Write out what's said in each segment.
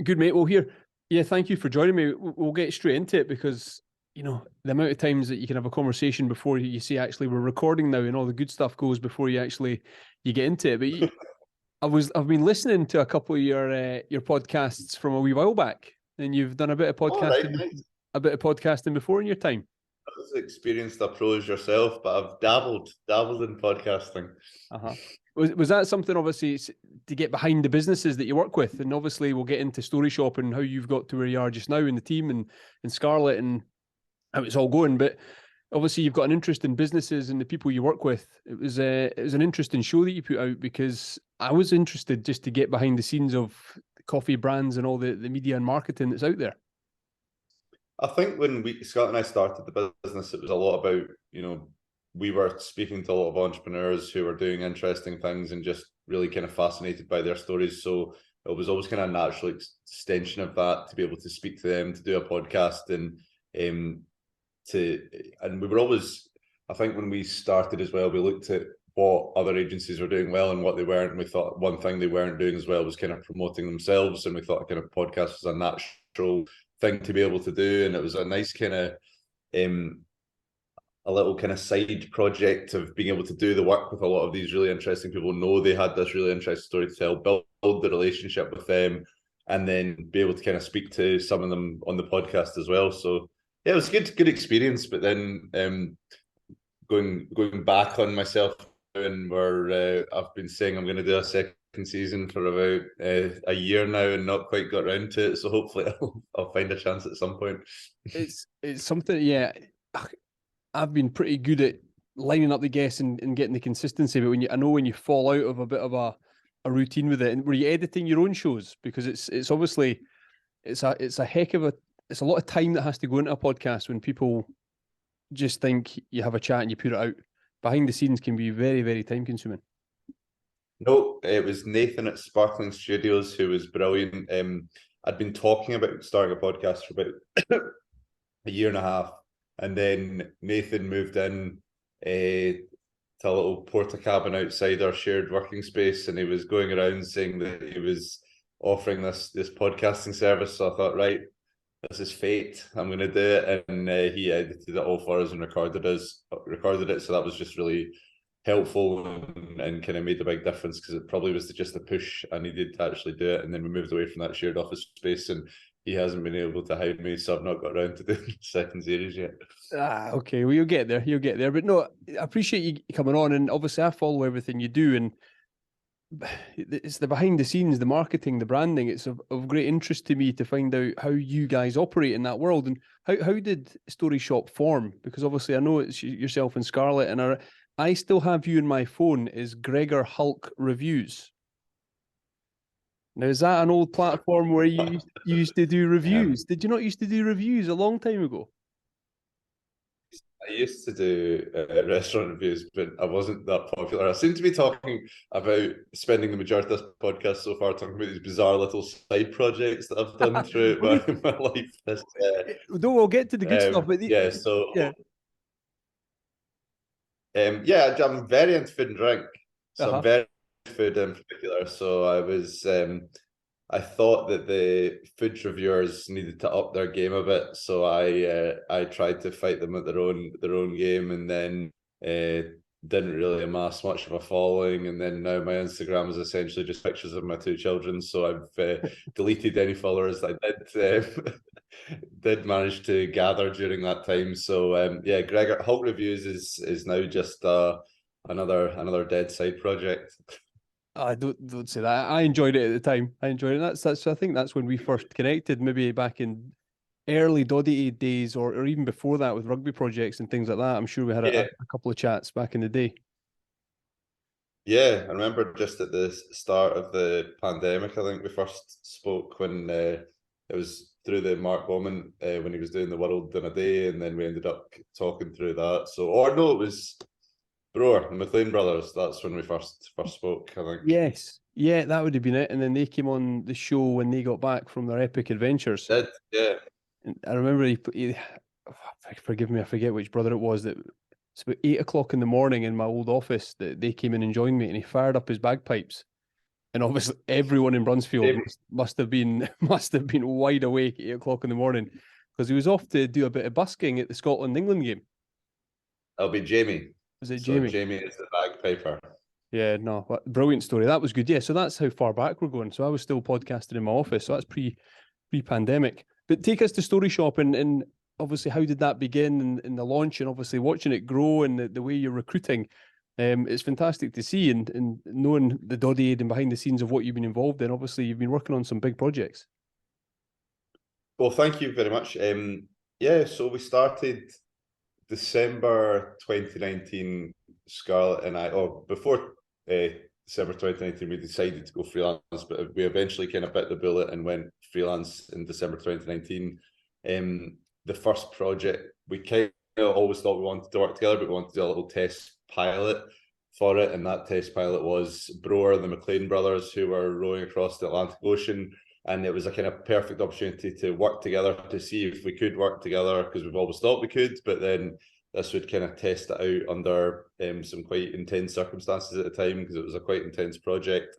Good, mate. Well, here, yeah, thank you for joining me. We'll get straight into it because, the amount of times that you can have a conversation before you say, actually, we're recording now and all the good stuff goes before you get into it. But I've been listening to a couple of your podcasts from a wee while back, and you've done All right, nice. a bit of podcasting before in your time. I was experienced a pro as yourself, but I've dabbled in podcasting. Uh-huh. Was that something, obviously, to get behind the businesses that you work with? And obviously, we'll get into Story Shop and how you've got to where you are just now in the team and Scarlett and how it's all going. But obviously, you've got an interest in businesses and the people you work with. It was an interesting show that you put out because I was interested just to get behind the scenes of the coffee brands and all the media and marketing that's out there. I think when Scott and I started the business, it was a lot about, we were speaking to a lot of entrepreneurs who were doing interesting things and just really kind of fascinated by their stories. So it was always kind of a natural extension of that to be able to speak to them, to do a podcast, and we were always, I think when we started as well, we looked at what other agencies were doing well and what they weren't. And we thought one thing they weren't doing as well was kind of promoting themselves. And we thought kind of podcast was a natural thing to be able to do. And it was a nice kind of, a little kind of side project of being able to do the work with a lot of these really interesting people, know they had this really interesting story to tell, build the relationship with them, and then be able to kind of speak to some of them on the podcast as well. So yeah, it was a good experience. But then going back on myself, and I've been saying I'm going to do a second season for about a year now and not quite got around to it. So hopefully I'll find a chance at some point. It's something, yeah. I've been pretty good at lining up the guests and getting the consistency, but I know when you fall out of a bit of a routine with it, and were you editing your own shows? Because it's obviously it's a heck of it's a lot of time that has to go into a podcast when people just think you have a chat and you put it out. Behind the scenes can be very, very time consuming. No, it was Nathan at Sparkling Studios who was brilliant. I'd been talking about starting a podcast for about a year and a half. And then Nathan moved in to a little porta cabin outside our shared working space, and he was going around saying that he was offering this podcasting service. So I thought, right, this is fate. I'm going to do it, and he edited it all for us and recorded it. So that was just really helpful and kind of made a big difference because it probably was just the push I needed to actually do it. And then we moved away from that shared office space, and he hasn't been able to hide me, so I've not got around to doing the second series yet. Okay. Well, you'll get there. But no, I appreciate you coming on, and obviously I follow everything you do, and it's the behind the scenes, the marketing, the branding. It's of great interest to me to find out how you guys operate in that world, and how did Story Shop form? Because obviously I know it's yourself and Scarlett, and I still have you in my phone as Gregor Hulk Reviews. Now, is that an old platform where you used to do reviews? Did you not used to do reviews a long time ago? I used to do restaurant reviews, but I wasn't that popular. I seem to be talking about spending the majority of this podcast so far talking about these bizarre little side projects that I've done through my life. No, we'll get to the good stuff. But I'm very into food and drink. So I'm very into food in particular. So I thought that the food reviewers needed to up their game a bit, so I tried to fight them at their own game, and then didn't really amass much of a following. And then now my Instagram is essentially just pictures of my two children, so I've deleted any followers that I did manage to gather during that time. So Gregor Hulk Reviews is now just another dead side project. I don't say that. I enjoyed it at the time. I enjoyed it. That's I think that's when we first connected, maybe back in early Doddy days, or even before that with rugby projects and things like that. I'm sure we had a couple of chats back in the day. Yeah, I remember just at the start of the pandemic, I think we first spoke when it was through the Mark Bowman when he was doing the World in a Day, and then we ended up talking through that. It was Brewer, the McLean brothers. That's when we first spoke, I think. Yes. Yeah, that would have been it. And then they came on the show when they got back from their epic adventures. Yeah. And I remember forgive me, I forget which brother it was, that it's about 8 o'clock in the morning in my old office that they came in and joined me, and he fired up his bagpipes And obviously everyone in Brunsfield Jamie. must have been wide awake at 8 o'clock in the morning, because he was off to do a bit of busking at the Scotland-England game. It'll be Jamie. Was it So Jamie? Jamie is the bagpiper. Yeah, no, brilliant story. That was good. Yeah, so that's how far back we're going. So I was still podcasting in my office. So that's pre-pandemic. But take us to Story Shop, and obviously how did that begin in the launch, and obviously watching it grow and the way you're recruiting. It's fantastic to see, and knowing the Doddy aid and behind the scenes of what you've been involved in. Obviously, you've been working on some big projects. Well, thank you very much. Yeah, so we started December 2019, Scarlett and I, or before December 2019, we decided to go freelance, but we eventually kind of bit the bullet and went freelance in December 2019. The first project, we kind of always thought we wanted to work together, but we wanted to do a little test pilot for it. And that test pilot was Broer, the McLean brothers, who were rowing across the Atlantic Ocean. And it was a kind of perfect opportunity to work together, to see if we could work together, because we've always thought we could, but then this would kind of test it out under some quite intense circumstances at the time, because it was a quite intense project.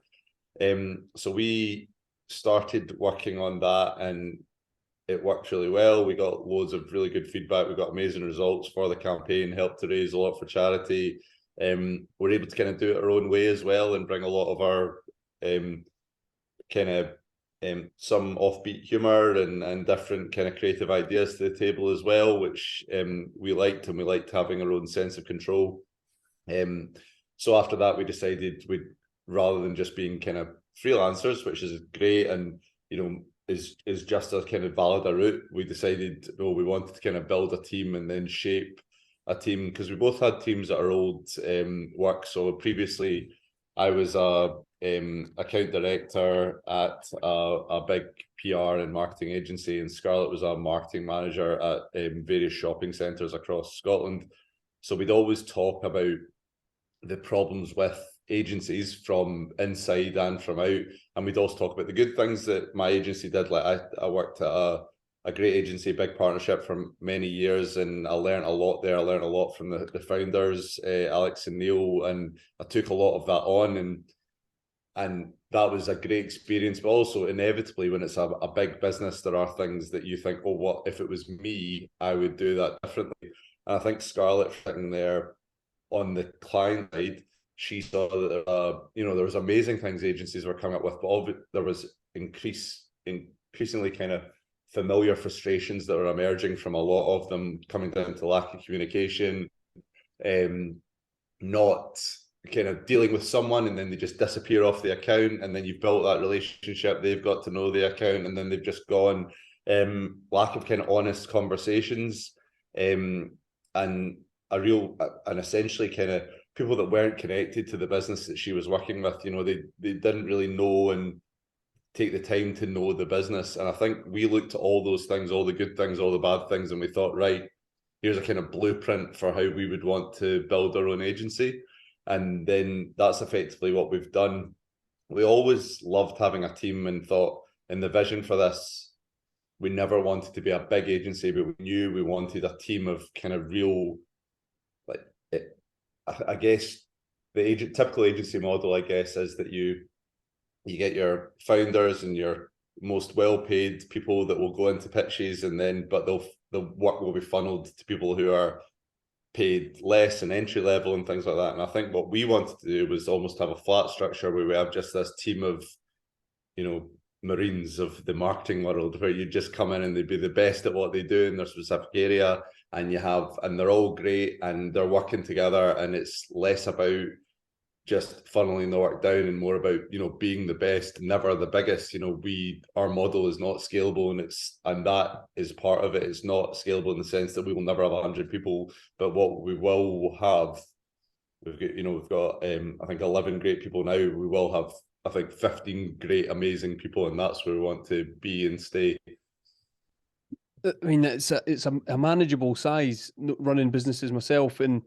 So we started working on that, and it worked really well. We got loads of really good feedback. We got amazing results for the campaign, helped to raise a lot for charity. We're able to kind of do it our own way as well, and bring a lot of our kind of some offbeat humor and different kind of creative ideas to the table as well, which we liked, and we liked having our own sense of control. So after that, we decided we'd, rather than just being kind of freelancers, which is great and, you know, is just a kind of valid route, we decided, no, we wanted to kind of build a team and then shape a team, because we both had teams at our old work. So previously I was a account director at a big PR and marketing agency, and Scarlett was a marketing manager at various shopping centres across Scotland. So we'd always talk about the problems with agencies from inside and from out, and we'd also talk about the good things that my agency did. Like I worked at a great agency, big partnership for many years, and I learned a lot there. I learned a lot from the founders, Alex and Neil, and I took a lot of that on, and that was a great experience. But also, inevitably, when it's a big business, there are things that you think, oh, what if it was me, I would do that differently. And I think Scarlett sitting there on the client side, she saw that there was amazing things agencies were coming up with, but there was increasingly kind of familiar frustrations that were emerging from a lot of them, coming down to lack of communication, not kind of dealing with someone and then they just disappear off the account, and then you've built that relationship, they've got to know the account, and then they've just gone. Lack of kind of honest conversations, and essentially kind of people that weren't connected to the business that she was working with. They didn't really know and take the time to know the business. And I think we looked at all those things, all the good things, all the bad things, and we thought, right, here's a kind of blueprint for how we would want to build our own agency. And then that's effectively what we've done. We always loved having a team and thought, in the vision for this, we never wanted to be a big agency, but we knew we wanted a team of kind of real, I guess the typical agency model, I guess, is that you get your founders and your most well-paid people that will go into pitches, but the work will be funneled to people who are paid less and entry level and things like that. And I think what we wanted to do was almost have a flat structure where we have just this team of, Marines of the marketing world, where you just come in and they'd be the best at what they do in their specific area, and they're all great and they're working together, and it's less about just funneling the work down and more about, being the best, never the biggest. Our model is not scalable, and that is part of it. It's not scalable in the sense that we will never have 100 people, but what we will have, we've got I think 11 great people now. We will have, I think, 15 great, amazing people, and that's where we want to be and stay. I mean, it's a manageable size running businesses myself, and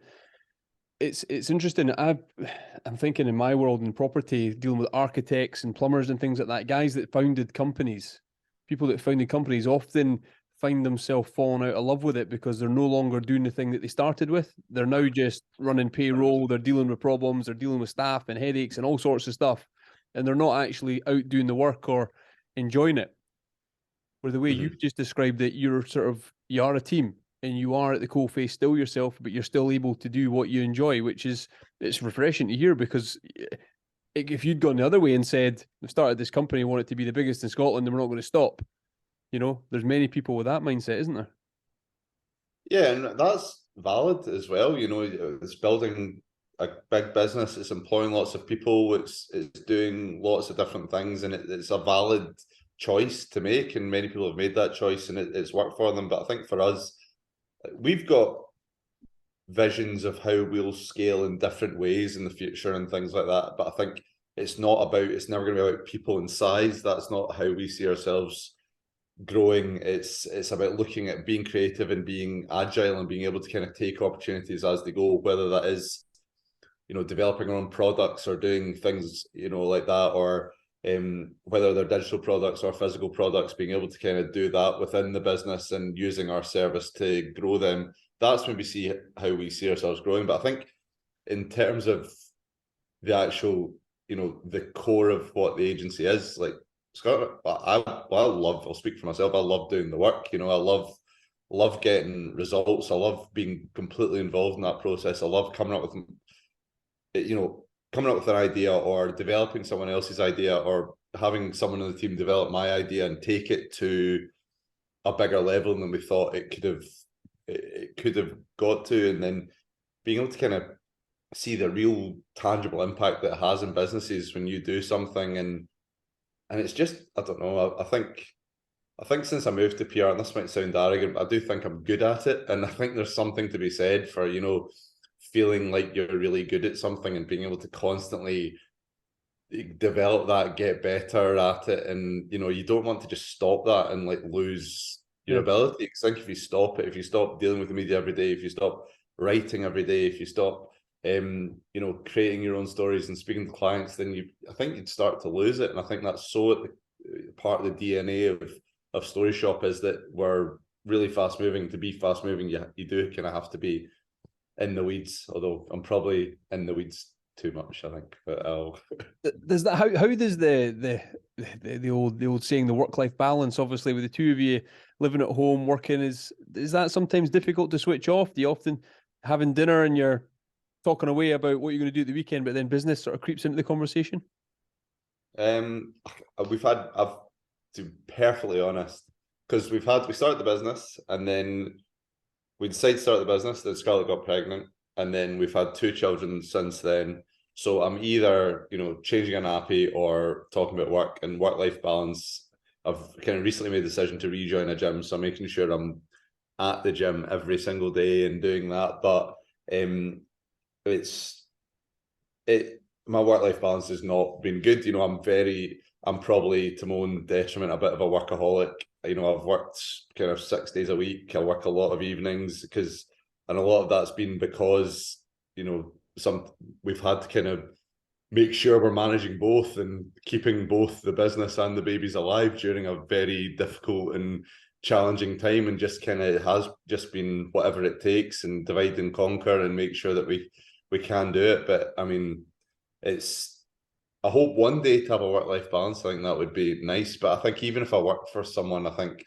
it's interesting. I'm thinking in my world in property, dealing with architects and plumbers and things like that, guys that founded companies, people that founded companies often find themselves falling out of love with it because they're no longer doing the thing that they started with. They're now just running payroll, they're dealing with problems, they're dealing with staff and headaches and all sorts of stuff. and they're not actually out doing the work or enjoying it. Where the way you've just described it, you are a team and you are at the coalface still yourself, but you're still able to do what you enjoy, it's refreshing to hear, because if you'd gone the other way and said, I've started this company, I want it to be the biggest in Scotland and we're not going to stop, there's many people with that mindset, isn't there? Yeah, and that's valid as well. It's building a big business, it's employing lots of people, it's doing lots of different things, and it's a valid choice to make, and many people have made that choice and it's worked for them. But I think for us, we've got visions of how we'll scale in different ways in the future and things like that. But I think it's never going to be about people and size. That's not how we see ourselves growing. It's about looking at being creative and being agile and being able to kind of take opportunities as they go, whether that is, developing our own products or doing things, like that, or whether they're digital products or physical products, being able to kind of do that within the business and using our service to grow them. That's when we see how we see ourselves growing. But I think in terms of the actual, the core of what the agency is, like, Scott, I'll speak for myself. I love doing the work. I love getting results. I love being completely involved in that process. I love coming up with an idea or developing someone else's idea or having someone on the team develop my idea and take it to a bigger level than we thought it could have got to, and then being able to kind of see the real tangible impact that it has in businesses when you do something, and it's just, I don't know, I think since I moved to PR, and this might sound arrogant, but I do think I'm good at it, and I think there's something to be said for feeling like you're really good at something and being able to constantly develop that, get better at it, and you don't want to just stop that and like lose your ability. Because I think if you stop dealing with the media every day, if you stop writing every day, if you stop creating your own stories and speaking to clients, then I think you'd start to lose it. And I think that's part of the DNA of Story Shop is that we're really fast moving. To be fast moving, you do kind of have to be in the weeds, although I'm probably in the weeds too much, I think. But does that how does the old saying, the work-life balance, obviously with the two of you living at home, working, is that sometimes difficult to switch off? Do you often having dinner and you're talking away about what you're going to do at the weekend, but then business sort of creeps into the conversation? I've, to be perfectly honest, because we started the business and then we decided to start the business, then Scarlett got pregnant, and then we've had 2 children since then. So I'm either, changing a nappy or talking about work and work-life balance. I've kind of recently made the decision to rejoin a gym, so I'm making sure I'm at the gym every single day and doing that. But my work-life balance has not been good. I'm probably, to my own detriment, a bit of a workaholic. I've worked kind of 6 days a week. I work a lot of evenings and a lot of that's been because, we've had to kind of make sure we're managing both and keeping both the business and the babies alive during a very difficult and challenging time, and just kind of has just been whatever it takes and divide and conquer and make sure that we can do it. But I mean, I hope one day to have a work-life balance. I think that would be nice. But I think even if I work for someone, I think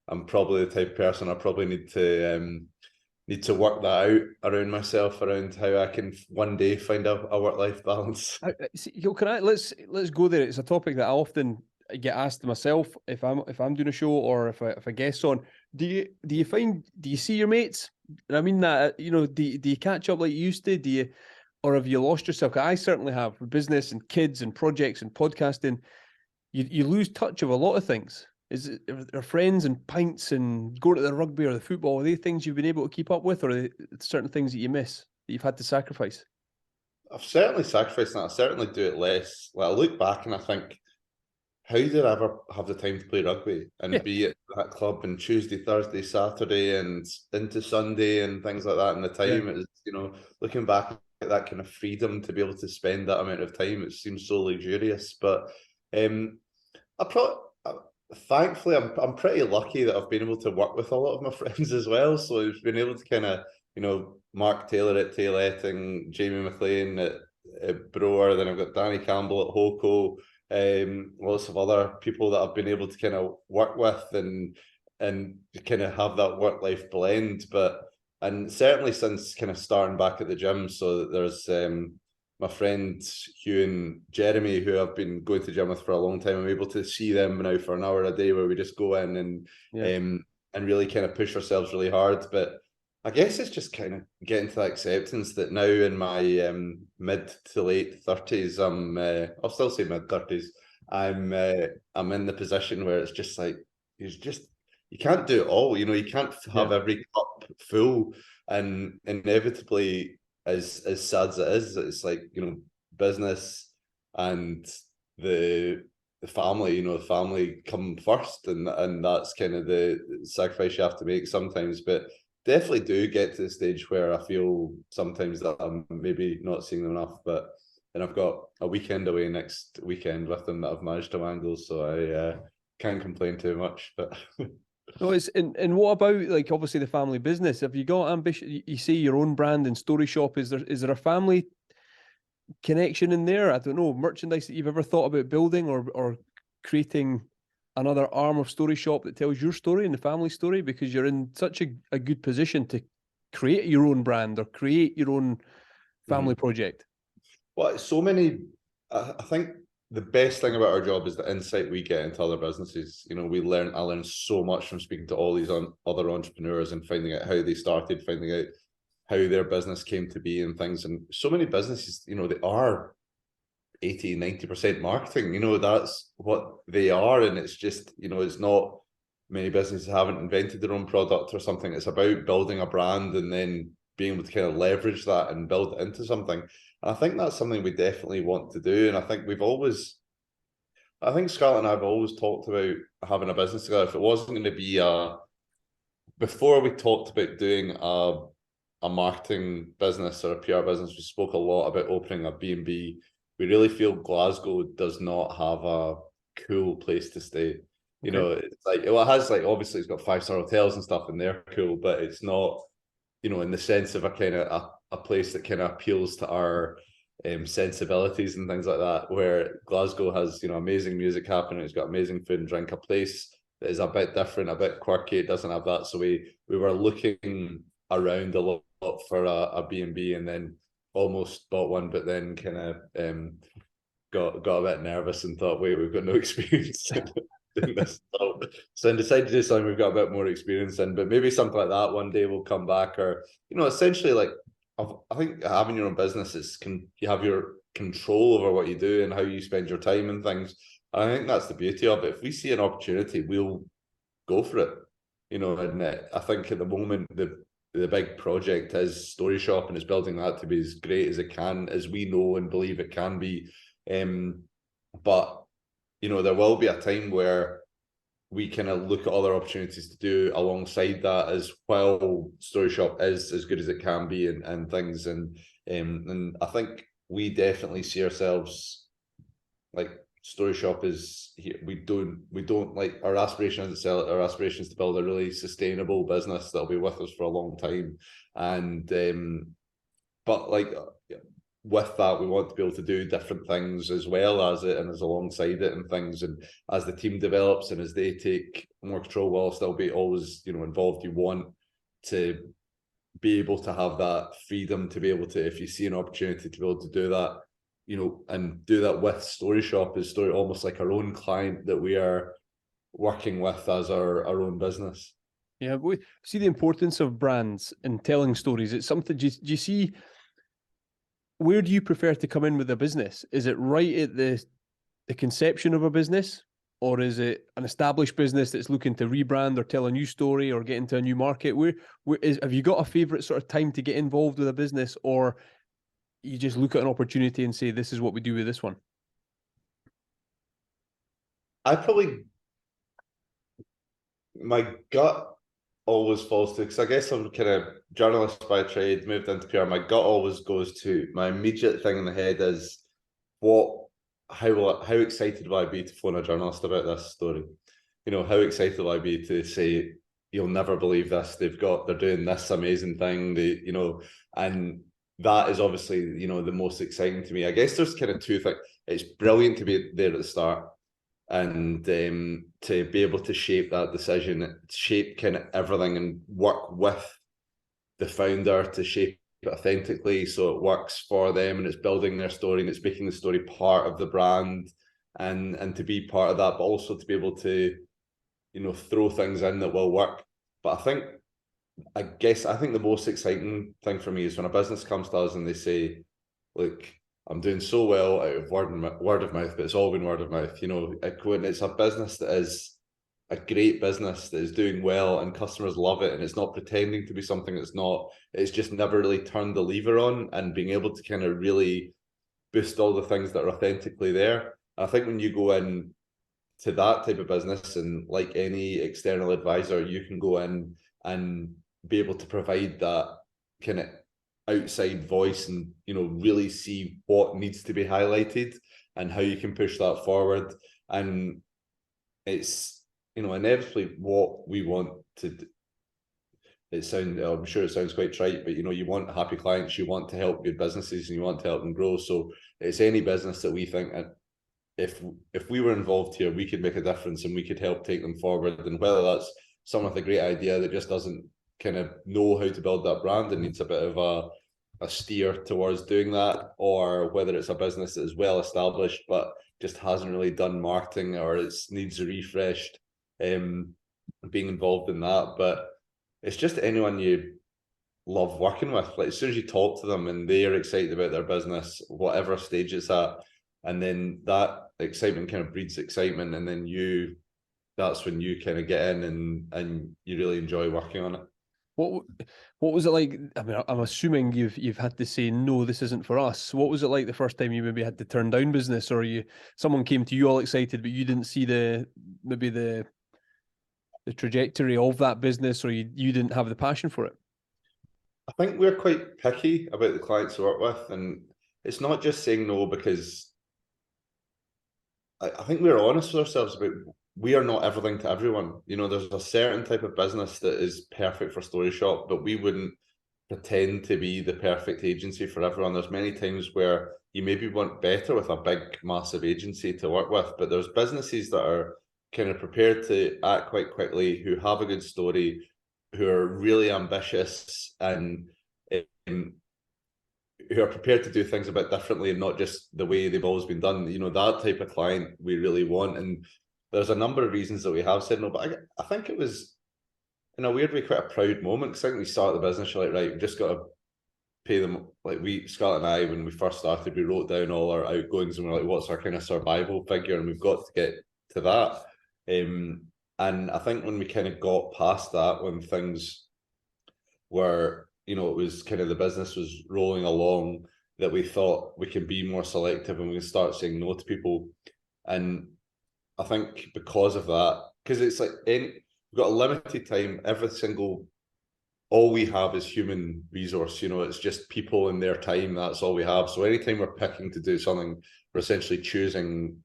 I'm probably the type of person I probably need to work that out around myself, around how I can one day find a work-life balance. Let's go there. It's a topic that I often get asked myself if I'm doing a show or if a guest's on. Do you see your mates? And I mean that, do you catch up like you used to? Or have you lost yourself? I certainly have, with business and kids and projects and podcasting. You lose touch of a lot of things. Are friends and pints and going to the rugby or the football, are they things you've been able to keep up with, or are they certain things that you miss, that you've had to sacrifice? I've certainly sacrificed that. I certainly do it less. Like, I look back and I think, how did I ever have the time to play rugby and be at that club on Tuesday, Thursday, Saturday, and into Sunday and things like that? And the time is, looking back at that kind of freedom to be able to spend that amount of time, it seems so luxurious. But thankfully, I'm pretty lucky that I've been able to work with a lot of my friends as well. So I've been able to kind of, Mark Taylor at Tail Etting, Jamie McLean at Broer, then I've got Danny Campbell at Hoko, lots of other people that I've been able to kind of work with and kind of have that work-life blend. And certainly since kind of starting back at the gym, so that there's my friends Hugh and Jeremy, who I've been going to gym with for a long time. I'm able to see them now for an hour a day, where we just go in and really kind of push ourselves really hard. But I guess it's just kind of getting to the acceptance that now in my mid to late 30s, I'll still say mid 30s, I'm in the position where it's just like you can't do it all. You can't have every cup full, and inevitably, as sad as it is, it's like business and the family. The family come first, and that's kind of the sacrifice you have to make sometimes. But definitely do get to the stage where I feel sometimes that I'm maybe not seeing them enough. And I've got a weekend away next weekend with them that I've managed to wangle, so I can't complain too much. But no, and what about, like, obviously the family business? Have you got ambition? You see your own brand and story shop. Is there a family connection in there? I don't know, merchandise that you've ever thought about building or creating another arm of story shop that tells your story and the family story, because you're in such a good position to create your own brand or create your own family project. Well, so many. I think the best thing about our job is the insight we get into other businesses. I learn so much from speaking to all these other entrepreneurs and finding out how they started, finding out how their business came to be and things. And so many businesses, they are 80-90% marketing. That's what they are. And it's just, it's not many businesses haven't invented their own product or something. It's about building a brand and then being able to kind of leverage that and build it into something. And I think that's something we definitely want to do. And I think Scarlett and I have always talked about having a business together. If it wasn't going to be before we talked about doing a marketing business or a PR business, we spoke a lot about opening a B&B. We really feel Glasgow does not have a cool place to stay. It's like, it has, like, obviously it's got 5-star hotels and stuff and they're cool, but it's not, in the sense of a kind of a place that kind of appeals to our sensibilities and things like that, where Glasgow has, amazing music happening. It's got amazing food and drink, a place that is a bit different, a bit quirky. It doesn't have that. So we were looking around a lot for a B&B and then almost bought one, but then kind of got a bit nervous and thought, wait, we've got no experience doing this. So I decided to do something we've got a bit more experience in, but maybe something like that one day will come back. Or, essentially, like, I think having your own business you have your control over what you do and how you spend your time and things. And I think that's the beauty of it. If we see an opportunity, we'll go for it. And I think at the moment the big project is Story Shop, and is building that to be as great as it can, as we know and believe it can be. But there will be a time where we kind of look at other opportunities to do alongside that, as well. Story Shop is as good as it can be and things. And I think we definitely see ourselves, like, Story Shop is here. We don't like, our aspiration is to sell it. Our aspiration is to build a really sustainable business that'll be with us for a long time. And but, like, with that, we want to be able to do different things as well as it and as alongside it and things. And as the team develops and as they take more control, while still be always involved, you want to be able to have that freedom to be able to, if you see an opportunity, to be able to do that, and do that with Story Shop, is almost like our own client that we are working with as our own business. Yeah, we see the importance of brands and telling stories. It's something. Do you see? Where do you prefer to come in with a business? Is it right at the conception of a business, or is it an established business that's looking to rebrand or tell a new story or get into a new market? Have you got a favorite sort of time to get involved with a business, or you just look at an opportunity and say, this is what we do with this one? My gut always falls to, because I guess I'm kind of journalist by trade, moved into PR. My gut always goes to, my immediate thing in the head is, how excited will I be to phone a journalist about this story? How excited will I be to say, you'll never believe this, they're doing this amazing thing, and that is obviously, you know, the most exciting to me. I guess there's kind of two things. It's brilliant to be there at the start and to be able to shape that decision, shape kind of everything and work with the founder to shape it authentically so it works for them and it's building their story and it's making the story part of the brand and to be part of that, but also to be able to, you know, throw things in that will work. But I think the most exciting thing for me is when a business comes to us and they say, look, I'm doing so well out of word of mouth, but it's all been word of mouth. You know, when it's a business that is a great business that is doing well and customers love it and it's not pretending to be something that's not, it's just never really turned the lever on and being able to kind of really boost all the things that are authentically there. And I think when you go in to that type of business and like any external advisor, you can go in and be able to provide that kind of outside voice and, you know, really see what needs to be highlighted and how you can push that forward. And it's, you know, inevitably what we want to do. I'm sure it sounds quite trite, but you know, you want happy clients, you want to help good businesses and you want to help them grow. So it's any business that we think if we were involved here, we could make a difference and we could help take them forward. And whether that's someone with a great idea that just doesn't kind of know how to build that brand and needs a bit of a steer towards doing that, or whether it's a business that is well established but just hasn't really done marketing or it needs refreshed, being involved in that. But it's just anyone you love working with. Like as soon as you talk to them and they're excited about their business, whatever stage it's at, and then that excitement kind of breeds excitement, and then that's when you kind of get in and you really enjoy working on it. What was it like? I mean, I'm assuming you've had to say no, this isn't for us. What was it like the first time you maybe had to turn down business, or someone came to you all excited, but you didn't see the trajectory of that business, or you didn't have the passion for it? I think we're quite picky about the clients we work with, and it's not just saying no because I think we're honest with ourselves about we are not everything to everyone. You know, there's a certain type of business that is perfect for Story Shop, but we wouldn't pretend to be the perfect agency for everyone. There's many times where you maybe want better with a big, massive agency to work with, but there's businesses that are kind of prepared to act quite quickly, who have a good story, who are really ambitious and who are prepared to do things a bit differently and not just the way they've always been done. You know, that type of client we really want. And there's a number of reasons that we have said no, but I think it was, in a weird way, quite a proud moment, because I think we started the business, you're like, right, we've just got to pay them. Like Scarlett and I, when we first started, we wrote down all our outgoings and we're like, what's our kind of survival figure? And we've got to get to that. And I think when we kind of got past that, when things were, you know, it was kind of the business was rolling along, that we thought we can be more selective and we can start saying no to people. And I think because of that, because it's like we've got a limited time, all we have is human resource, you know, it's just people and their time, that's all we have. So anytime we're picking to do something, we're essentially choosing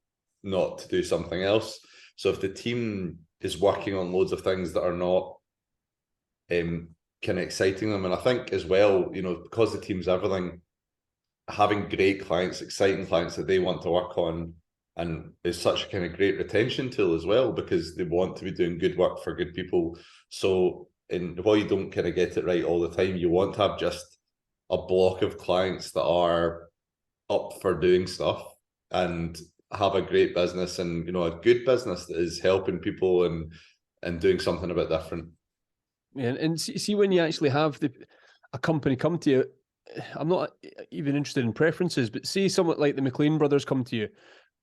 not to do something else. So if the team is working on loads of things that are not kind of exciting them, and I think as well, you know, because the team's everything, having great clients, exciting clients that they want to work on, and is such a kind of great retention tool as well, because they want to be doing good work for good people. So while you don't kind of get it right all the time, you want to have just a block of clients that are up for doing stuff and have a great business, and, you know, a good business that is helping people and doing something a bit different. Yeah, and see when you actually have a company come to you, I'm not even interested in preferences, but say someone like the McLean brothers come to you,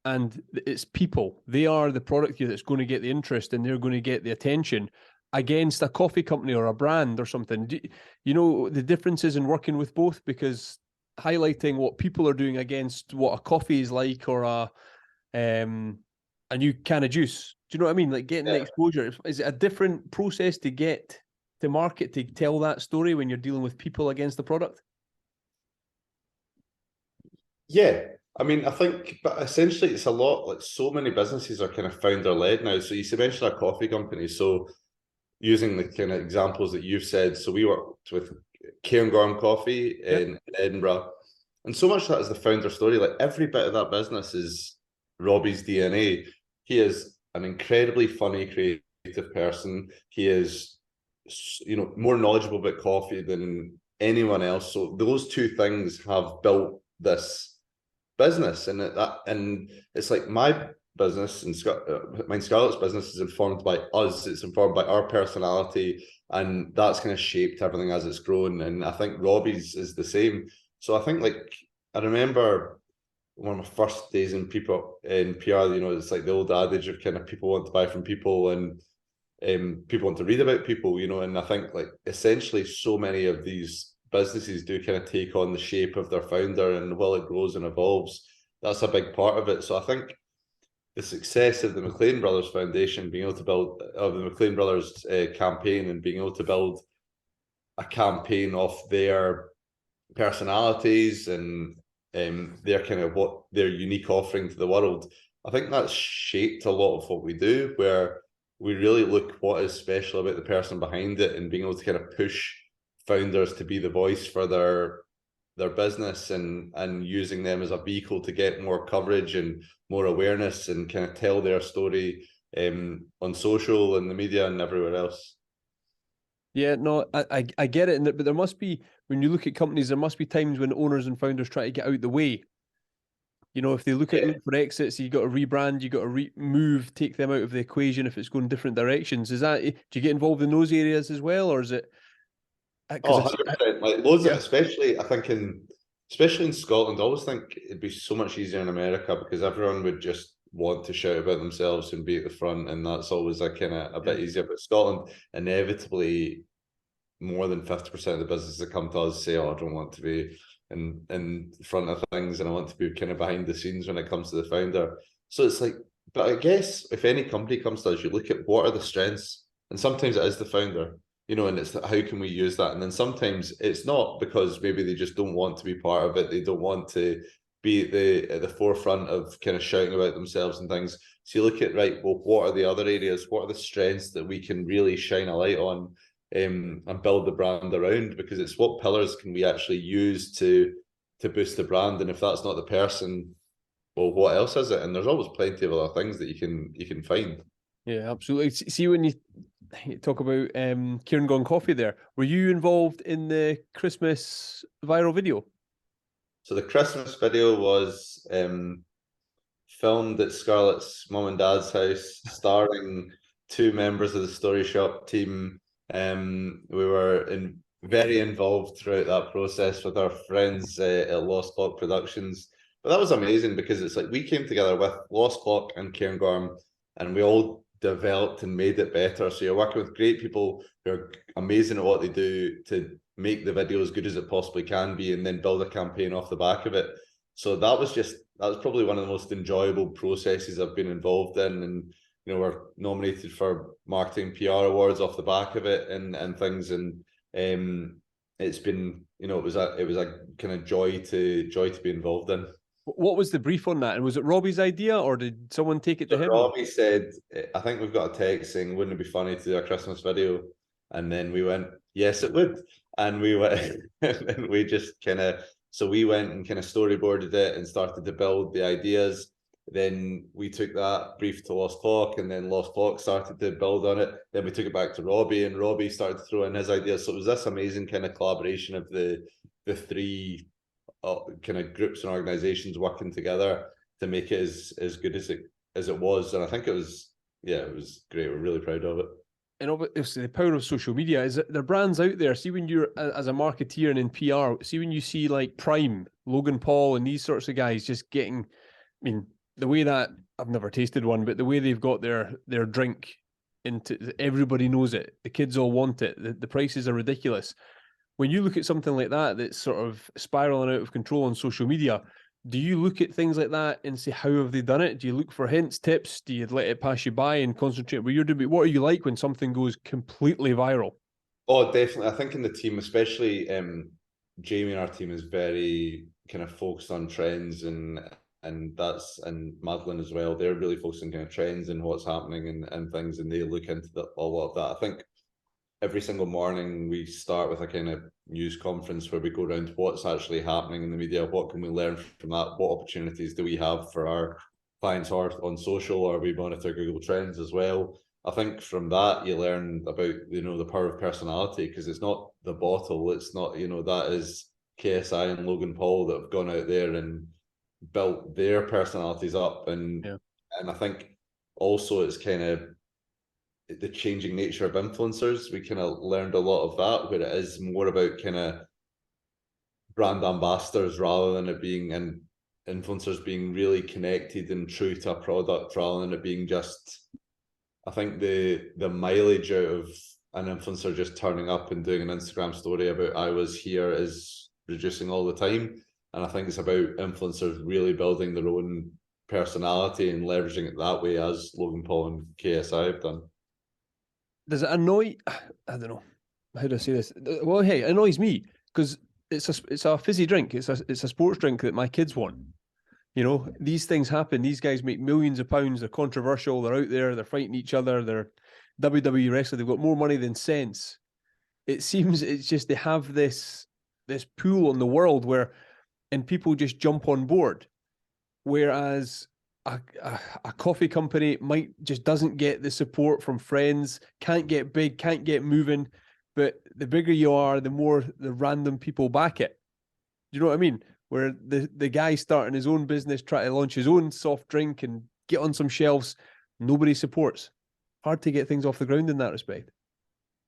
and it's people. They are the product here that's going to get the interest and they're going to get the attention against a coffee company or a brand or something. Do you know the differences in working with both? Because highlighting what people are doing against what a coffee is like, or a new can of juice. Do you know what I mean? Like getting the exposure. Is it a different process to get to market, to tell that story when you're dealing with people against the product? Yeah. I mean, I think, but essentially it's a lot, like so many businesses are kind of founder led now. So you mentioned a coffee company. So using the kind of examples that you've said, so we worked with Cairngorm Coffee in Edinburgh. And so much of that is the founder story. Like every bit of that business is Robbie's DNA. He is an incredibly funny, creative person. He is, more knowledgeable about coffee than anyone else. So those two things have built this business, and it's like my business and Scarlett's business is informed by us. It's informed by our personality, and that's kind of shaped everything as it's grown. And I think Robbie's is the same. So I think, like, I remember one of my first days in PR, it's like the old adage of kind of people want to buy from people, and people want to read about people, and I think, like, essentially so many of these businesses do kind of take on the shape of their founder, and while it grows and evolves, that's a big part of it. So I think the success of the McLean Brothers Foundation, being able to build, of the McLean Brothers campaign, and being able to build a campaign off their personalities and their kind of what their unique offering to the world, I think that's shaped a lot of what we do, where we really look what is special about the person behind it, and being able to kind of push founders to be the voice for their business, and using them as a vehicle to get more coverage and more awareness, and kind of tell their story on social and the media and everywhere else. Yeah, no, I get it, but there must be, when you look at companies, there must be times when owners and founders try to get out the way. If they look for exits, you got to rebrand, you got to move, take them out of the equation if it's going different directions. Is that, do you get involved in those areas as well, or is it? 100%. Like loads of, especially I think especially in Scotland, I always think it'd be so much easier in America, because everyone would just want to shout about themselves and be at the front, and that's always a kind of a bit easier. But Scotland, inevitably, more than 50% of the businesses that come to us say, "Oh, I don't want to be in front of things, and I want to be kind of behind the scenes when it comes to the founder." So it's like, but I guess if any company comes to us, you look at what are the strengths, and sometimes it is the founder, and it's how can we use that, and then sometimes it's not, because maybe they just don't want to be part of it, they don't want to be at the forefront of kind of shouting about themselves and things. So you look at, right, well, what are the other areas, what are the strengths that we can really shine a light on, and build the brand around, because it's what pillars can we actually use to boost the brand, and if that's not the person, well, what else is it? And there's always plenty of other things that you can find. Yeah, absolutely. See, when you talk about Cairngorm Coffee there, were you involved in the Christmas viral video? So the Christmas video was filmed at Scarlett's mum and dad's house, starring two members of the Story Shop team. We were very involved throughout that process with our friends at Lost Clock Productions. But that was amazing, because it's like we came together with Lost Clock and Cairngorm, and we all developed and made it better. So you're working with great people who are amazing at what they do to make the video as good as it possibly can be, and then build a campaign off the back of it. So that was probably one of the most enjoyable processes I've been involved in, and we're nominated for marketing PR awards off the back of it, and things, and it's been, it was a kind of joy to be involved in. What was the brief on that? And was it Robbie's idea, or did someone take it to him? Robbie said, I think we've got a text saying, wouldn't it be funny to do a Christmas video? And then we went, yes, it would. And we went, and we just so we went and kind of storyboarded it and started to build the ideas. Then we took that brief to Lost Clock, and then Lost Clock started to build on it. Then we took it back to Robbie, and Robbie started to throw in his ideas. So it was this amazing kind of collaboration of the three kind of groups and organizations working together to make it as good as it was. And I think it was great. We're really proud of it. And obviously the power of social media is that there are brands out there. See, when you're as a marketeer and in PR, see when you see like Prime, Logan Paul, and these sorts of guys just getting, I mean, the way that, I've never tasted one, but the way they've got their drink into, everybody knows it. The kids all want it. The prices are ridiculous. When you look at something like that that's sort of spiraling out of control on social media, do you look at things like that and say, how have they done it? Do you look for hints, tips? Do you let it pass you by and concentrate where you're doing? What are you like when something goes completely viral? Oh, definitely. I think in the team, especially Jamie and our team, is very kind of focused on trends, and Madeline as well. They're really focused on kind of trends and what's happening and things, and they look into a lot of that. I think every single morning we start with a kind of news conference where we go around what's actually happening in the media, what can we learn from that, what opportunities do we have for our clients or on social, or we monitor Google Trends as well. I think from that you learn about, you know, the power of personality, because it's not the bottle, it's not, you know, that is KSI and Logan Paul that have gone out there and built their personalities up, and I think also it's kind of the changing nature of influencers. We kind of learned a lot of that, where it is more about kind of brand ambassadors rather than it being, and influencers being really connected and true to a product rather than it being just, I think the mileage out of an influencer just turning up and doing an Instagram story about I was here is reducing all the time. And I think it's about influencers really building their own personality and leveraging it that way, as Logan Paul and KSI have done. Does it annoy? I don't know. How do I say this? Well, hey, it annoys me because it's a fizzy drink. It's a sports drink that my kids want. You know, these things happen. These guys make millions of pounds. They're controversial. They're out there. They're fighting each other. They're WWE wrestler. They've got more money than sense. It seems it's just they have this pool on the world where, and people just jump on board. Whereas a coffee company might just doesn't get the support from friends, can't get big, can't get moving. But the bigger you are, the more the random people back it. Do you know what I mean? Where the guy starting his own business, trying to launch his own soft drink and get on some shelves, nobody supports. Hard to get things off the ground in that respect.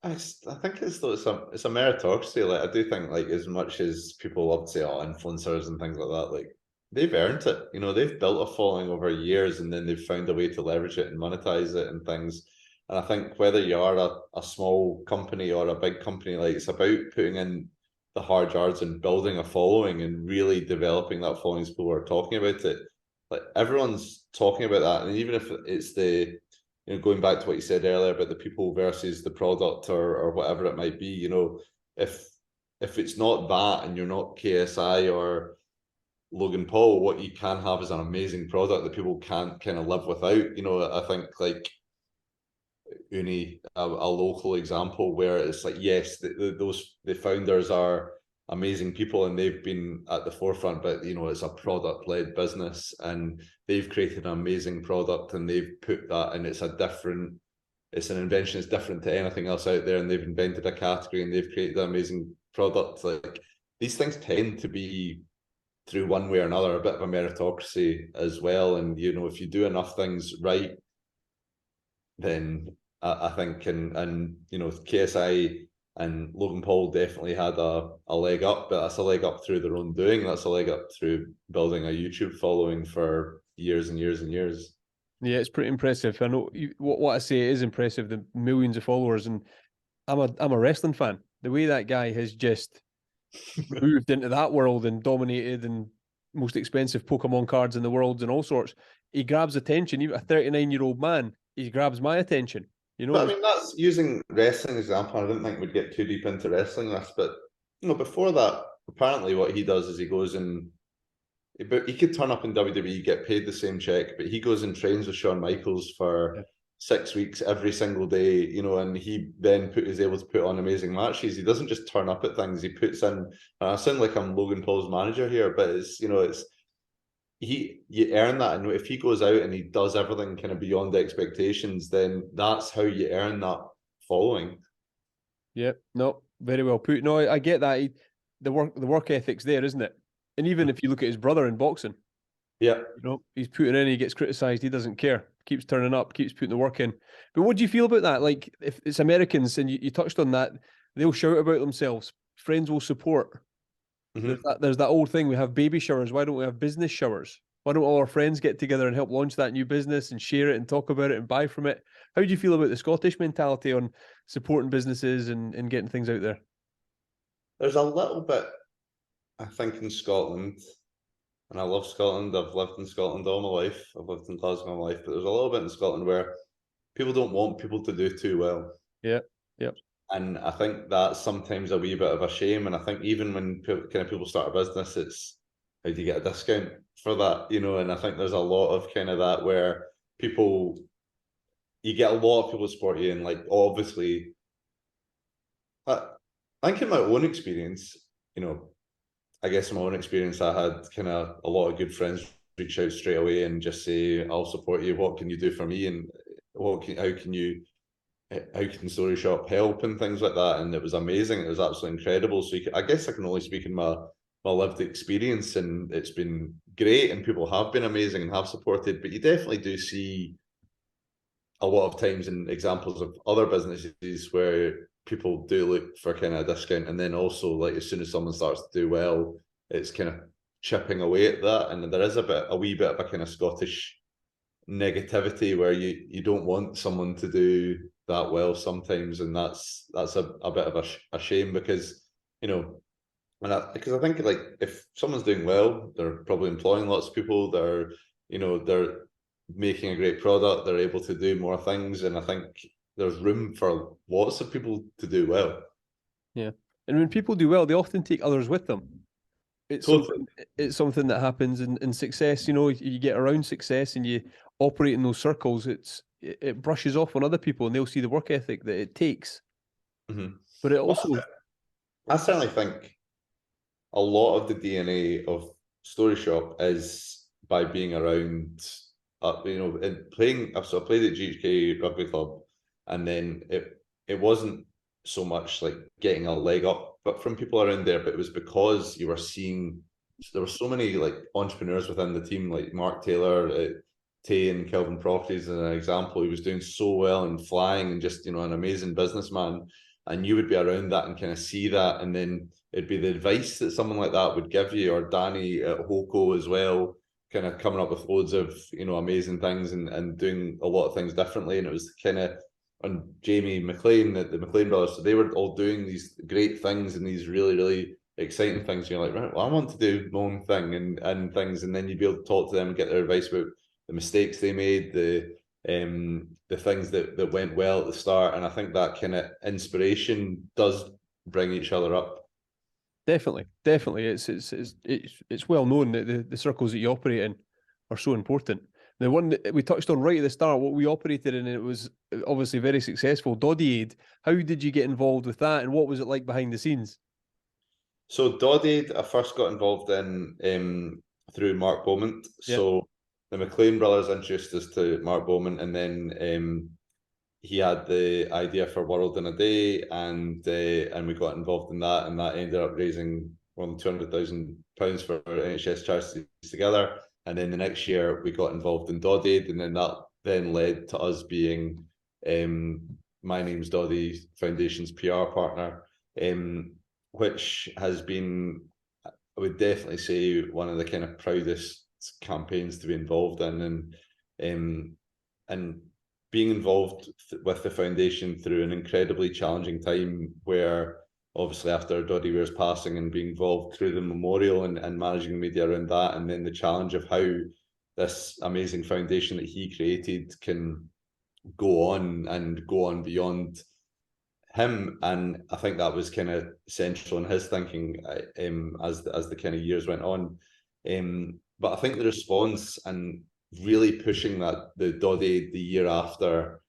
I think it's a meritocracy. Like, I do think, like, as much as people love to say, oh, influencers and things like that, like, they've earned it. You know, they've built a following over years, and then they've found a way to leverage it and monetize it and things. And I think whether you are a small company or a big company, like, it's about putting in the hard yards and building a following and really developing that following as people are talking about it. Like, everyone's talking about that, and even if it's the, you know, going back to what you said earlier about the people versus the product, or whatever it might be, you know, if it's not that and you're not KSI or Logan Paul, what you can have is an amazing product that people can't kind of live without. You know, I think, like, Uni, a local example where it's like, yes, the founders are amazing people and they've been at the forefront, but, you know, it's a product-led business and they've created an amazing product and they've put that, and it's an invention that's different to anything else out there, and they've invented a category and they've created an amazing product. Like, these things tend to be, through one way or another, a bit of a meritocracy as well. And, you know, if you do enough things right, then I think, and you know, KSI and Logan Paul definitely had a leg up, but that's a leg up through their own doing. That's a leg up through building a YouTube following for years and years and years. Yeah, it's pretty impressive. I know what I say is impressive, the millions of followers, and I'm a wrestling fan. The way that guy has just moved into that world and dominated, and most expensive Pokemon cards in the world and all sorts. He grabs attention. Even a 39-year-old man, he grabs my attention. You know, But I mean, that's using wrestling as an example. I didn't think we'd get too deep into wrestling this, but, you know, before that, apparently what he does is he goes and, but he could turn up in WWE, get paid the same check, but he goes and trains with Shawn Michaels for 6 weeks every single day, you know, and he then is able to put on amazing matches. He doesn't just turn up at things, he puts in, and I sound like I'm Logan Paul's manager here, but it's, you know, you earn that, and if he goes out and he does everything kind of beyond expectations, then that's how you earn that following. Yeah, no, very well put. No, I get that. The work ethic's there, isn't it? And even if you look at his brother in boxing, yeah, you know, he's putting in, he gets criticised, he doesn't care, keeps turning up, keeps putting the work in. But what do you feel about that? Like, if it's Americans, and you touched on that, they'll shout about themselves. Friends will support. There's that old thing, we have baby showers. Why don't we have business showers? Why don't all our friends get together and help launch that new business and share it and talk about it and buy from it? How do you feel about the Scottish mentality on supporting businesses and getting things out there? There's a little bit, I think, in Scotland, and I love Scotland. I've lived in Scotland all my life. I've lived in Glasgow all my life, but there's a little bit in Scotland where people don't want people to do too well. Yeah, yep. And I think that's sometimes a wee bit of a shame. And I think even when kind of people start a business, it's, how do you get a discount for that? You know, and I think there's a lot of kind of that where you get a lot of people support you, and, like, obviously I think in my own experience, you know, I guess in my own experience, I had kind of a lot of good friends reach out straight away and just say, "I'll support you. What can you do for me? And how can Story Shop help and things like that?" And it was amazing. It was absolutely incredible. So I guess I can only speak in my lived experience, and it's been great. And people have been amazing and have supported. But you definitely do see a lot of times in examples of other businesses where people do look for kind of a discount, and then also like as soon as someone starts to do well, it's kind of chipping away at that, and there is a wee bit of a kind of Scottish negativity where you don't want someone to do that well sometimes, and that's a bit of a shame because you know, because I think like if someone's doing well, they're probably employing lots of people, they're making a great product, they're able to do more things, and I think there's room for lots of people to do well. Yeah. And when people do well, they often take others with them. It's Totally. something that happens in success. You know, you get around success and you operate in those circles. It brushes off on other people and they'll see the work ethic that it takes. Mm-hmm. But it Well, also, I certainly think a lot of the DNA of Story Shop is by being around, and playing. So I played at GHK Rugby Club, and then it wasn't so much like getting a leg up, but from people around there. But it was because you were seeing there were so many like entrepreneurs within the team, like Mark Taylor, Tay, and Kelvin Properties, as an example. He was doing so well and flying, and just an amazing businessman. And you would be around that and kind of see that, and then it'd be the advice that someone like that would give you, or Danny at Hoko as well, kind of coming up with loads of amazing things and doing a lot of things differently. And it was kind of and Jamie McLean, the McLean brothers, so they were all doing these great things and these really, really exciting things. And you're like, right, well, I want to do my own thing and things, and then you'd be able to talk to them and get their advice about the mistakes they made, the things that went well at the start. And I think that kind of inspiration does bring each other up. definitely, definitely, it's well known that the circles that you operate in are so important. The one that we touched on right at the start, what we operated in, it was obviously very successful. Doddy Aid. How did you get involved with that, and what was it like behind the scenes? So Doddy, I first got involved in through Mark Beaumont. Yeah, So the McLean brothers introduced us to Mark Beaumont, and then he had the idea for World in a Day, and we got involved in that, and that ended up raising more than £200,000 for NHS charities together. And then the next year we got involved in Doddy, and then that then led to us being My Name's Doddy Foundation's PR partner. Which has been, I would definitely say, one of the kind of proudest campaigns to be involved in, and being involved with the foundation through an incredibly challenging time, where obviously after Doddy Ware's passing, and being involved through the memorial and managing the media around that, and then the challenge of how this amazing foundation that he created can go on beyond him. And I think that was kind of central in his thinking as the kind of years went on. But I think the response and really pushing that the Doddy the year after,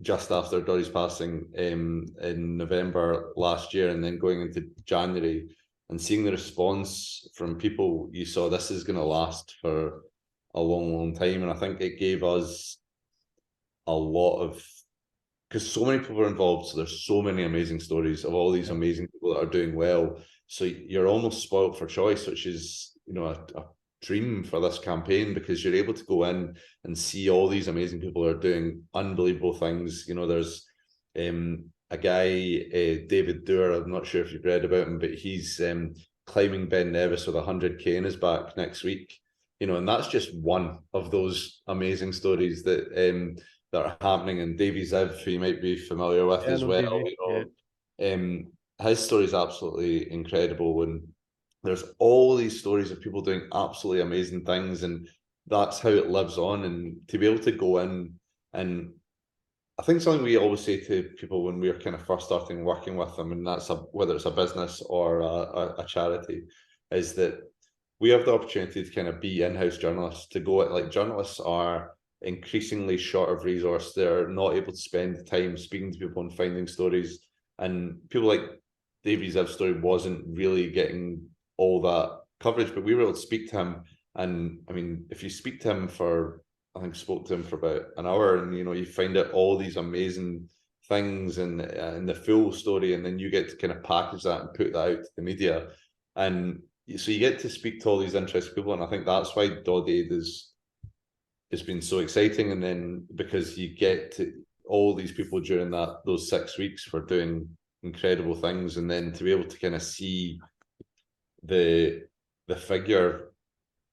just after Doddy's passing in November last year, and then going into January, and seeing the response from people, you saw this is going to last for a long, long time. And I think it gave us a lot of, because so many people are involved, so there's so many amazing stories of all these amazing people that are doing well. So you're almost spoiled for choice, which is a dream for this campaign, because you're able to go in and see all these amazing people that are doing unbelievable things. There's a guy, David Doer. I'm not sure if you've read about him, but he's climbing Ben Nevis with 100K in his back next week. And that's just one of those amazing stories that are happening. And Davy Ziv, who you might be familiar with as well, his story is absolutely incredible. And there's all these stories of people doing absolutely amazing things, and that's how it lives on. And to be able to go in, and I think something we always say to people when we're kind of first starting working with them, and that's whether it's a business or a charity, is that we have the opportunity to kind of be in-house journalists, to go at, like, journalists are increasingly short of resource. They're not able to spend the time speaking to people and finding stories. And people like Davey's Ev story wasn't really getting all that coverage, but we were able to speak to him. And I mean, if you speak to him for, I think spoke to him for about an hour, and you find out all these amazing things and the full story, and then you get to kind of package that and put that out to the media, and so you get to speak to all these interesting people, and I think that's why Dodade has been so exciting. And then because you get to all these people during those 6 weeks for doing incredible things, and then to be able to kind of see the figure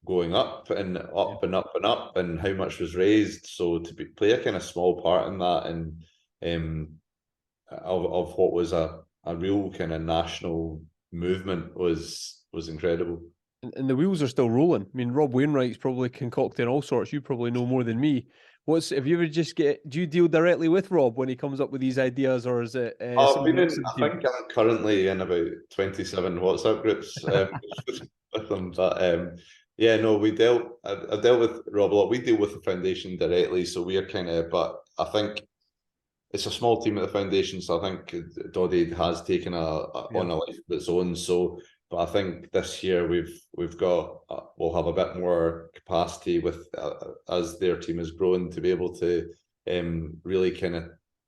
going up and up and up and up, and how much was raised. So to play a kind of small part in that, and of what was a real kind of national movement was incredible. And the wheels are still rolling. I mean, Rob Wainwright's probably concocting all sorts. You probably know more than me. Have you ever do you deal directly with Rob when he comes up with these ideas, or is it I've been in, I team? think I'm currently in about 27 WhatsApp groups with them. But yeah, no, I've dealt with Rob a lot. We deal with the foundation directly, so we are kind of, but I think it's a small team at the foundation, so I think Dodade has taken on a life of its own. So, but I think this year we've got we'll have a bit more capacity with as their team has grown to be able to really kind of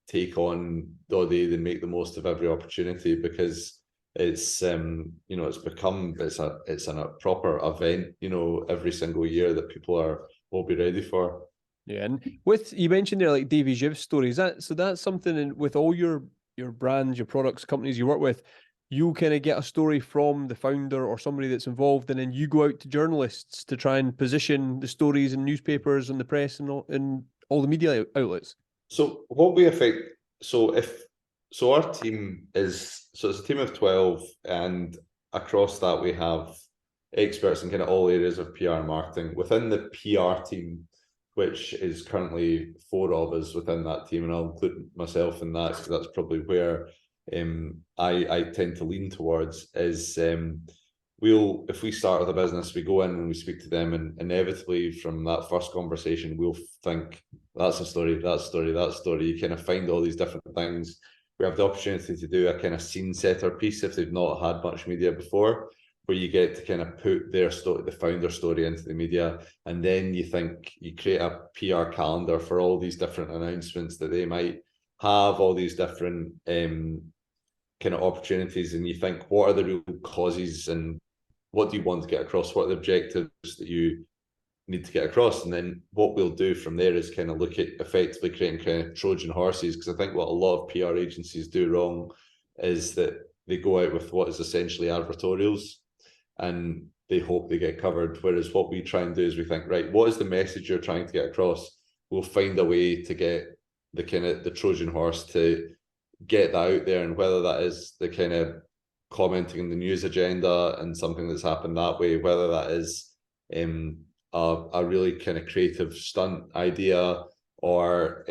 take on Dodade and make the most of every opportunity, because it's it's become it's a proper event every single year that people will be ready for. Yeah, and you mentioned there like Davy Jiv's stories. That's something with all your brands, your products, companies you work with. You kind of get a story from the founder or somebody that's involved, and then you go out to journalists to try and position the stories in newspapers and the press and all the media outlets. So what we affect, our team it's a team of 12, and across that we have experts in kind of all areas of PR and marketing. Within the PR team, which is currently 4 of us within that team, and I'll include myself in that because that's probably where I tend to lean towards, is if we start with a business, we go in and we speak to them, and inevitably from that first conversation, we'll think that's a story, that story, that story. You kind of find all these different things. We have the opportunity to do a kind of scene setter piece if they've not had much media before, where you get to kind of put their story, the founder story, into the media, and then you create a PR calendar for all these different announcements that they might have, all these different kind of opportunities, and you think, what are the real causes and what do you want to get across? What are the objectives that you need to get across? And then what we'll do from there is kind of look at effectively creating kind of Trojan horses, because I think what a lot of PR agencies do wrong is that they go out with what is essentially advertorials and they hope they get covered. Whereas what we try and do is we think, right, what is the message you're trying to get across? We'll find a way to get the Trojan horse to get that out there, and whether that is the kind of commenting in the news agenda and something that's happened that way, whether that is a really kind of creative stunt idea or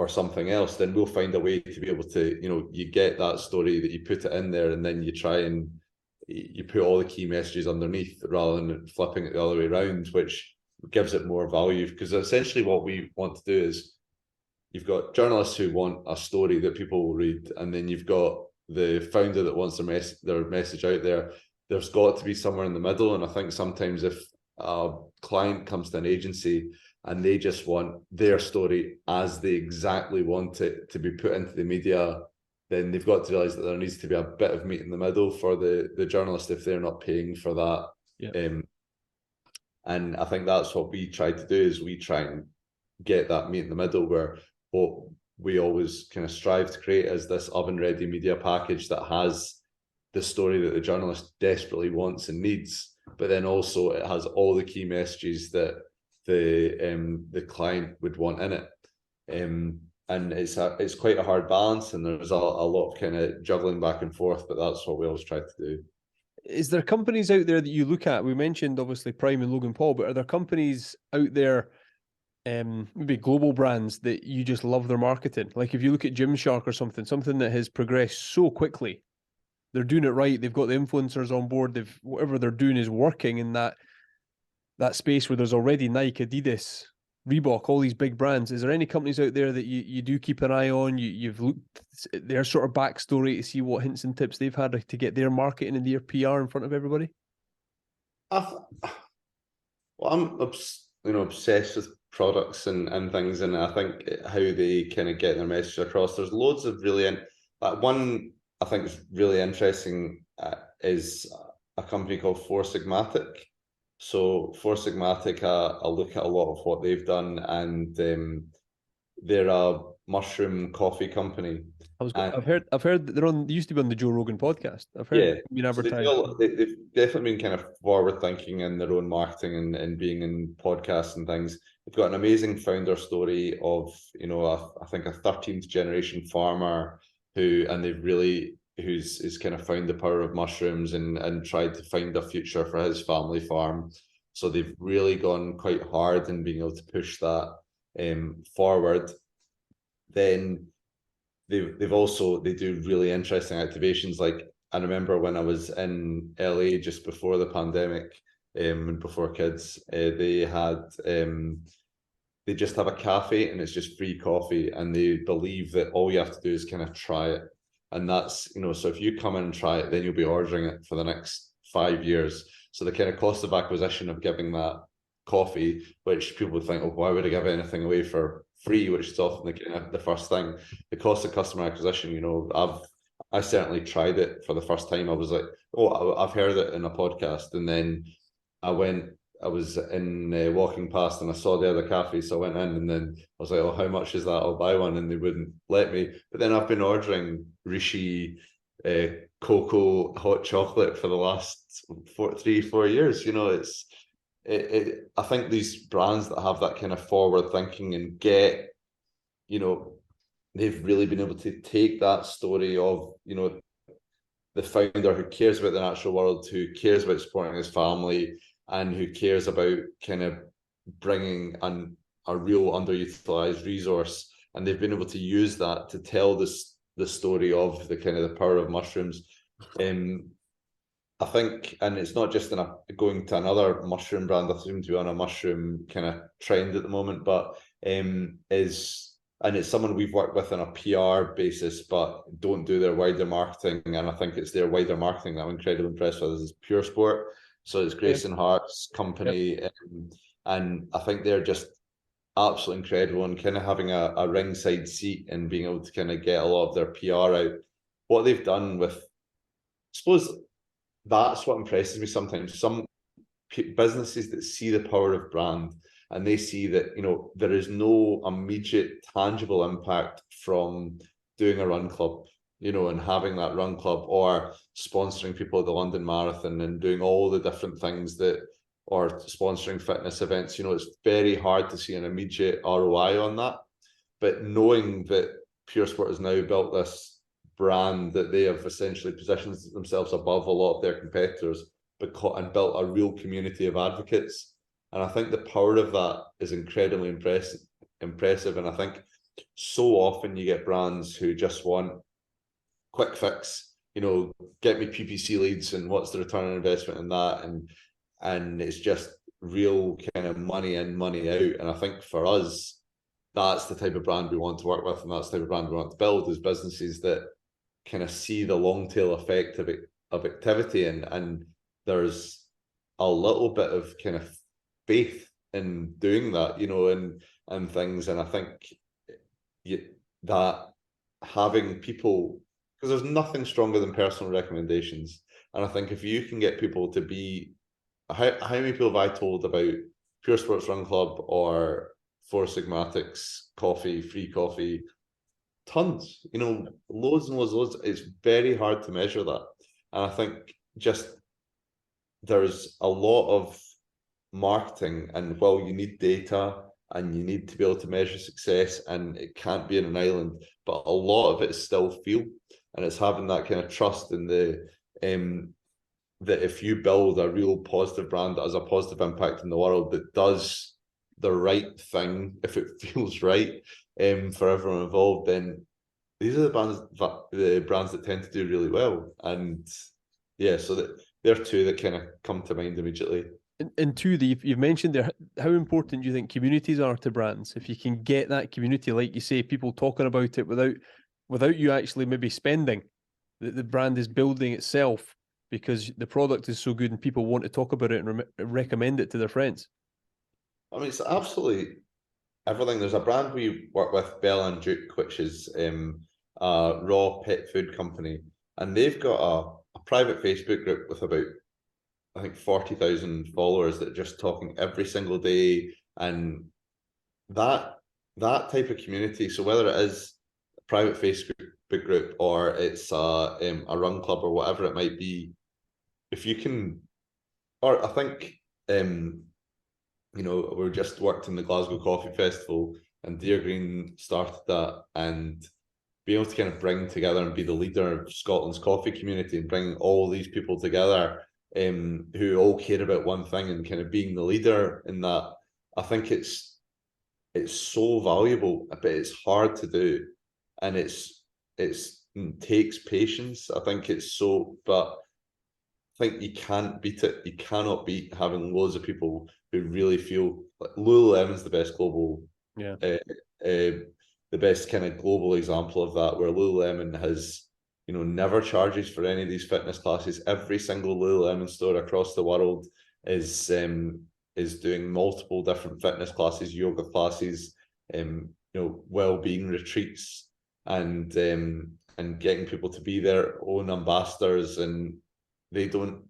something else, then we'll find a way to be able to, you get that story, that you put it in there, and then you try and you put all the key messages underneath rather than flipping it the other way around, which gives it more value. Because essentially what we want to do is, you've got journalists who want a story that people will read, and then you've got the founder that wants their message out there. There's got to be somewhere in the middle, and I think sometimes if a client comes to an agency and they just want their story as they exactly want it to be put into the media, then they've got to realise that there needs to be a bit of meat in the middle for the journalist if they're not paying for that. Yeah. And I think that's what we try to do, is we try and get that meat in the middle, where what we always kind of strive to create is this oven-ready media package that has the story that the journalist desperately wants and needs, but then also it has all the key messages that the client would want in it. And it's quite a hard balance, and there's a lot of kind of juggling back and forth, but that's what we always try to do. Is there companies out there that you look at? We mentioned obviously Prime and Logan Paul, but are there companies out there, maybe global brands, that you just love their marketing? Like if you look at Gymshark or something that has progressed so quickly, they're doing it right. They've got the influencers on board. Whatever they're doing is working in that space where there's already Nike, Adidas, Reebok, all these big brands. Is there any companies out there that you do keep an eye on? You've looked at their sort of backstory to see what hints and tips they've had to get their marketing and their PR in front of everybody? Well, I'm obsessed with products and things, and I think how they kind of get their message across. There's loads of really one I think is really interesting is a company called Four Sigmatic. So Four Sigmatic, I look at a lot of what they've done, and they're a mushroom coffee company. I've heard that they used to be on the Joe Rogan podcast. I've heard Yeah, been so advertised. they've definitely been kind of forward thinking in their own marketing and being in podcasts and things. They've got an amazing founder story of, I think a 13th generation farmer who's kind of found the power of mushrooms and tried to find a future for his family farm. So they've really gone quite hard in being able to push that forward. Then they do really interesting activations. Like, I remember when I was in LA just before the pandemic, and before kids, they just have a cafe and it's just free coffee, and they believe that all you have to do is kind of try it. And that's, so if you come in and try it, then you'll be ordering it for the next 5 years. So the kind of cost of acquisition of giving that coffee, which people would think, oh, why would I give anything away for free, which is often the first thing. The cost of customer acquisition, I certainly tried it for the first time. I was like, oh, I've heard it in a podcast, and then I was in walking past and I saw the other cafe, so I went in, and then I was like, oh, how much is that? I'll buy one, and they wouldn't let me. But then I've been ordering Rishi cocoa hot chocolate for the last 3-4 years. I think these brands that have that kind of forward thinking and they've really been able to take that story of, the founder who cares about the natural world, who cares about supporting his family, and who cares about kind of bringing a real underutilized resource. And they've been able to use that to tell the story of the kind of the power of mushrooms. I think, and it's not just going to another mushroom brand. I seem to be on a mushroom kind of trend at the moment, but it's someone we've worked with on a PR basis, but don't do their wider marketing. And I think it's their wider marketing that I'm incredibly impressed with. Is Pure Sport. So it's Grayson Hart's company, and I think they're just absolutely incredible, and kind of having a ringside seat and being able to kind of get a lot of their PR out. What they've done with, I suppose, that's what impresses me sometimes. Some businesses that see the power of brand, and they see that, there is no immediate tangible impact from doing a run club, and having that run club, or sponsoring people at the London Marathon and doing all the different things or sponsoring fitness events. It's very hard to see an immediate ROI on that. But knowing that Pure Sport has now built this brand, that they have essentially positioned themselves above a lot of their competitors, and built a real community of advocates. And I think the power of that is incredibly impressive. And I think so often you get brands who just want quick fix, get me PPC leads and what's the return on investment in that. And it's just real kind of money in, money out. And I think for us, that's the type of brand we want to work with, and that's the type of brand we want to build, is businesses that kind of see the long tail effect of activity, and there's a little bit of kind of faith in doing that, and things. And I think that having people, because there's nothing stronger than personal recommendations, and I think if you can get people to be, how many people have I told about Pure Sports Run Club or Four Sigmatics coffee, free coffee? Tons, loads and loads. It's very hard to measure that. And I think just there's a lot of marketing, and you need data and you need to be able to measure success, and it can't be in an island, but a lot of it is still feel, and it's having that kind of trust in that if you build a real positive brand that has a positive impact in the world, that does the right thing, if it feels right, for everyone involved, then these are the brands that tend to do really well. And so that they're two that kind of come to mind immediately. And two, you've mentioned there, how important do you think communities are to brands? If you can get that community, like you say, people talking about it without you actually maybe spending, the brand is building itself because the product is so good and people want to talk about it and recommend it to their friends. I mean, it's absolutely everything. There's a brand we work with, Bella and Duke, which is a raw pet food company, and they've got a private Facebook group with about, I think, 40,000 followers that are just talking every single day, and that type of community. So whether it is a private Facebook group or it's a run club or whatever it might be, if you can, or I think we just worked in the Glasgow Coffee Festival, and Dear Green started that, and be able to kind of bring together and be the leader of Scotland's coffee community and bring all these people together who all care about one thing and kind of being the leader in that. I think it's so valuable, but it's hard to do, and it takes patience. I think it's so, but I think you can't beat it. You cannot beat having loads of people who really feel like Lululemon's the best global, the best kind of global example of that, where Lululemon has, never charges for any of these fitness classes. Every single Lululemon store across the world is doing multiple different fitness classes, yoga classes, well-being retreats, and getting people to be their own ambassadors, and they don't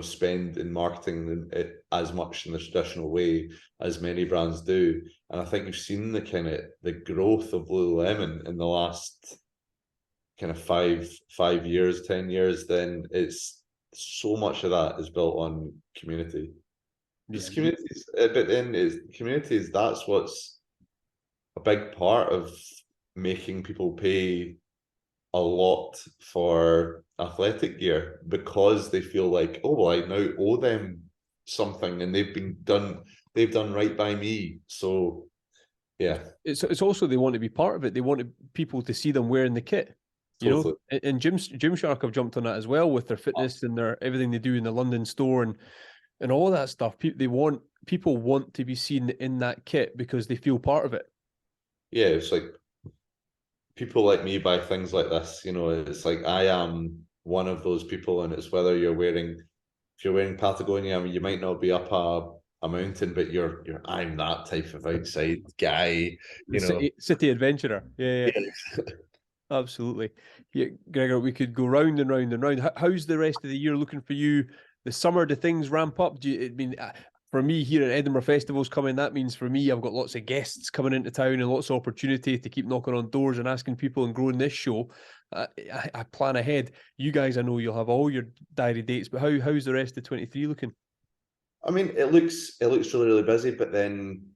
spend in marketing it as much in the traditional way as many brands do. And I think you've seen the growth of Lululemon in the last kind of 5 years, 10 years. Then it's so much of that is built on community. Because communities, but then communities, that's what's a big part of making people pay a lot for athletic gear, because they feel like, oh, well, I now owe them something, and they've done right by me. So yeah, it's also they want to be part of it. They want people to see them wearing the kit. totally. And Gymshark have jumped on that as well with their fitness and their everything they do in the London store and all that stuff. People want to be seen in that kit because they feel part of it. Yeah, it's like people like me buy things like this. It's like I am one of those people, and it's whether if you're wearing Patagonia, I mean, you might not be up a mountain, but I'm that type of outside guy, City adventurer. Yeah. Absolutely. Yeah, Gregor, we could go round and round and round. How's the rest of the year looking for you? The summer, do things ramp up? For me here at Edinburgh Festival's coming, that means for me, I've got lots of guests coming into town and lots of opportunity to keep knocking on doors and asking people and growing this show. I plan ahead. You guys, I know you'll have all your diary dates, but how's the rest of 23 looking? I mean, it looks really, really busy, but then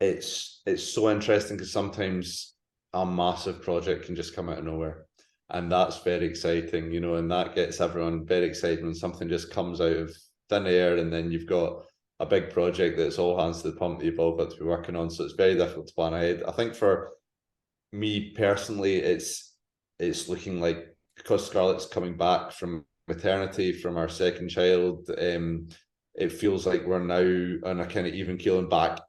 it's so interesting because sometimes a massive project can just come out of nowhere, and that's very exciting, and that gets everyone very excited when something just comes out of thin air, and then you've got a big project that's all hands to the pump that you've all got to be working on. So it's very difficult to plan ahead. I think for me personally, it's looking like, because Scarlett's coming back from maternity from our second child, it feels like we're now on a kind of even keel and back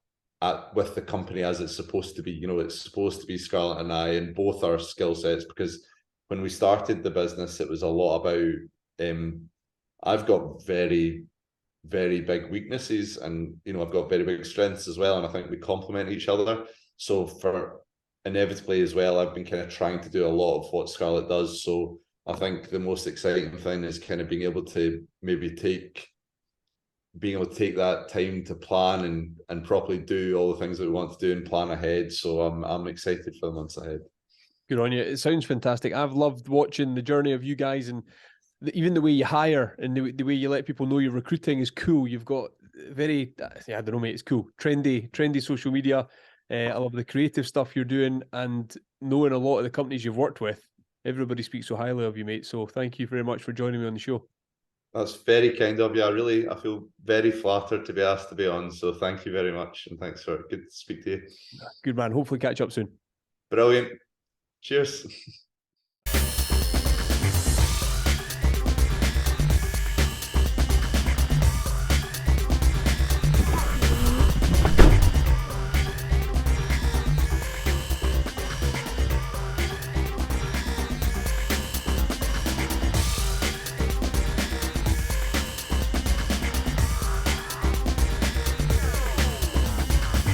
with the company as it's supposed to be. It's supposed to be Scarlett and I in both our skill sets, because when we started the business, it was a lot about I've got very, very big weaknesses, and I've got very big strengths as well, and I think we complement each other. So for inevitably as well, I've been kind of trying to do a lot of what Scarlett does. So I think the most exciting thing is kind of being able to take that time to plan and properly do all the things that we want to do and plan ahead. So I'm excited for the months ahead. Good on you. It sounds fantastic. I've loved watching the journey of you guys, and even the way you hire and the way you let people know you're recruiting is cool. You've got very, I don't know, mate, it's cool. Trendy social media. I love the creative stuff you're doing, and knowing a lot of the companies you've worked with, everybody speaks so highly of you, mate. So thank you very much for joining me on the show. That's very kind of you. I feel very flattered to be asked to be on. So thank you very much. And thanks good to speak to you. Good man. Hopefully catch up soon. Brilliant. Cheers.